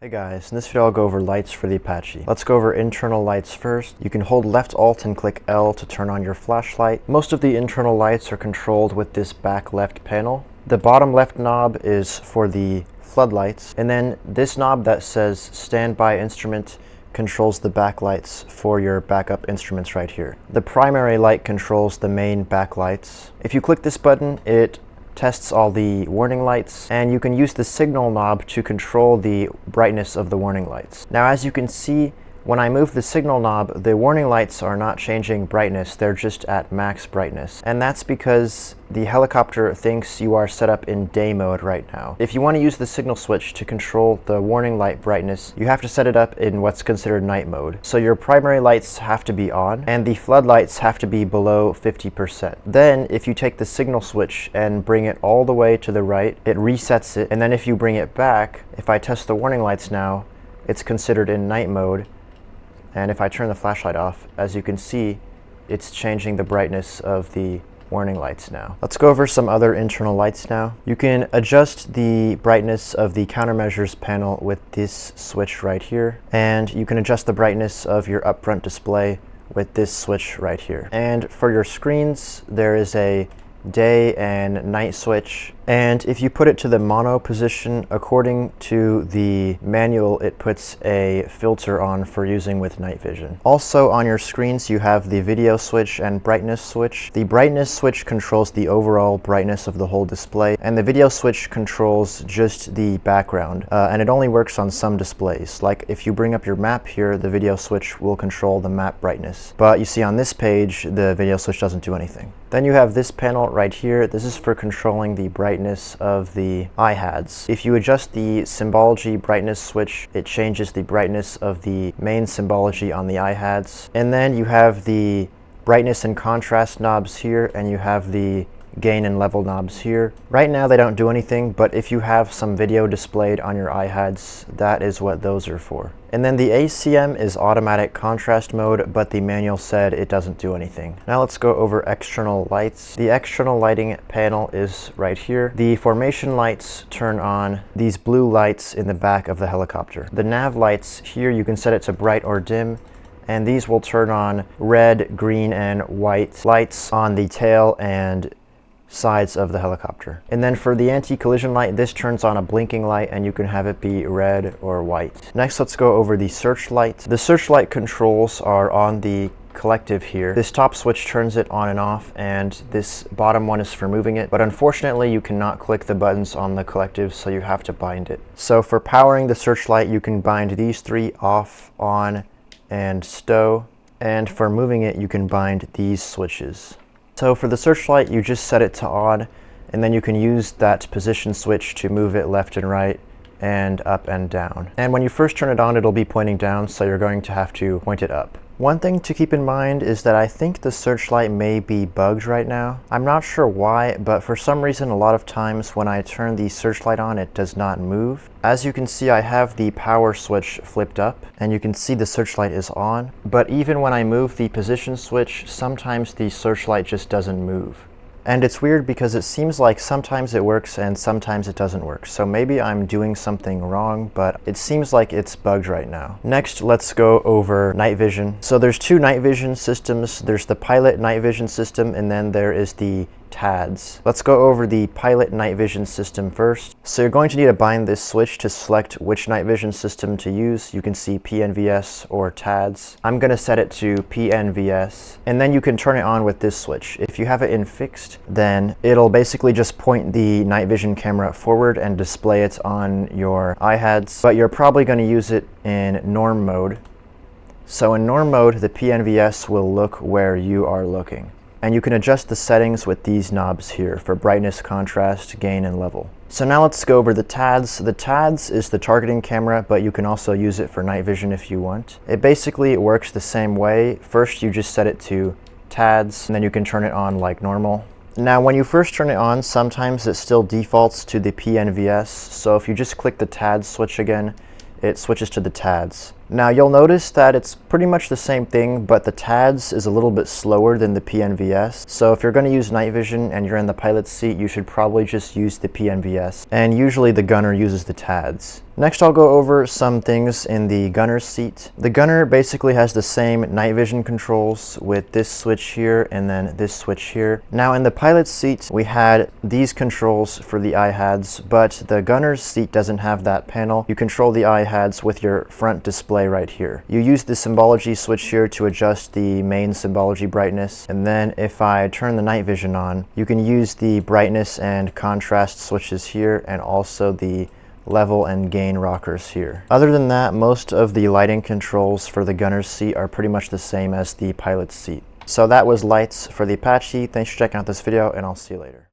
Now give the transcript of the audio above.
Hey guys, in this video I'll go over lights for the Apache. Let's go over internal lights first. You can hold left Alt and click L to turn on your flashlight. Most of the internal lights are controlled with this back left panel. The bottom left knob is for the floodlights, and then this knob that says standby instrument controls the backlights for your backup instruments right here. The primary light controls the main backlights. If you click this button, it tests all the warning lights, and you can use the signal knob to control the brightness of the warning lights. Now, as you can see, when I move the signal knob, the warning lights are not changing brightness, they're just at max brightness. And that's because the helicopter thinks you are set up in day mode right now. If you want to use the signal switch to control the warning light brightness, you have to set it up in what's considered night mode. So your primary lights have to be on, and the floodlights have to be below 50%. Then, if you take the signal switch and bring it all the way to the right, it resets it, and then if you bring it back, if I test the warning lights now, it's considered in night mode. And if I turn the flashlight off, as you can see, it's changing the brightness of the warning lights now. Let's go over some other internal lights now. You can adjust the brightness of the countermeasures panel with this switch right here. And you can adjust the brightness of your upfront display with this switch right here. And for your screens, there is a day and night switch, and if you put it to the mono position, according to the manual, it puts a filter on for using with night vision. Also on your screens you have the video switch and brightness switch. The brightness switch controls the overall brightness of the whole display, and the video switch controls just the background, and it only works on some displays. Like if you bring up your map here, the video switch will control the map brightness, but you see on this page the video switch doesn't do anything. Then you have this panel right here. This is for controlling the brightness of the IHADs. If you adjust the symbology brightness switch, it changes the brightness of the main symbology on the IHADs. And then you have the brightness and contrast knobs here, and you have the gain and level knobs here. Right now they don't do anything, but if you have some video displayed on your IHADs, that is what those are for. And then the ACM is automatic contrast mode, but the manual said it doesn't do anything. Now let's go over external lights. The external lighting panel is right here. The formation lights turn on these blue lights in the back of the helicopter. The nav lights here, you can set it to bright or dim, and these will turn on red, green, and white lights on the tail and sides of the helicopter. And then for the anti-collision light, this turns on a blinking light, and you can have it be red or white. Next, let's go over the searchlight. The searchlight controls are on the collective here. This top switch turns it on and off, and this bottom one is for moving it, but unfortunately you cannot click the buttons on the collective, so you have to bind it. So for powering the searchlight, you can bind these three: off, on, and stow, and for moving it you can bind these switches. So for the searchlight, you just set it to on, and then you can use that position switch to move it left and right and up and down. And when you first turn it on, it'll be pointing down, so you're going to have to point it up. One thing to keep in mind is that I think the searchlight may be bugged right now. I'm not sure why, but for some reason a lot of times when I turn the searchlight on, it does not move. As you can see, I have the power switch flipped up, and you can see the searchlight is on. But even when I move the position switch, sometimes the searchlight just doesn't move. And it's weird because it seems like sometimes it works and sometimes it doesn't work. So maybe I'm doing something wrong, but it seems like it's bugged right now. Next, let's go over night vision. So there's two night vision systems. There's the pilot night vision system, and then there is the TADS. Let's go over the pilot night vision system first. So you're going to need to bind this switch to select which night vision system to use. You can see PNVS or TADS. I'm going to set it to PNVS, and then you can turn it on with this switch. If you have it in fixed, then it'll basically just point the night vision camera forward and display it on your IHADs, but you're probably going to use it in norm mode. So in norm mode, the PNVS will look where you are looking. And you can adjust the settings with these knobs here for brightness, contrast, gain, and level. So now let's go over the TADS. The TADS is the targeting camera, but you can also use it for night vision if you want. It basically works the same way. First, you just set it to TADS, and then you can turn it on like normal. Now, when you first turn it on, sometimes it still defaults to the PNVS. So if you just click the TADS switch again, it switches to the TADS. Now you'll notice that it's pretty much the same thing, but the TADS is a little bit slower than the PNVS. So if you're going to use night vision and you're in the pilot's seat, you should probably just use the PNVS. And usually the gunner uses the TADS. Next, I'll go over some things in the gunner's seat. The gunner basically has the same night vision controls with this switch here and then this switch here. Now in the pilot's seat, we had these controls for the IHADS, but the gunner's seat doesn't have that panel. You control the IHADS with your front display right here. You use the symbology switch here to adjust the main symbology brightness, and then if I turn the night vision on, you can use the brightness and contrast switches here and also the level and gain rockers here. Other than that, most of the lighting controls for the gunner's seat are pretty much the same as the pilot's seat. So that was lights for the Apache. Thanks for checking out this video, and I'll see you later.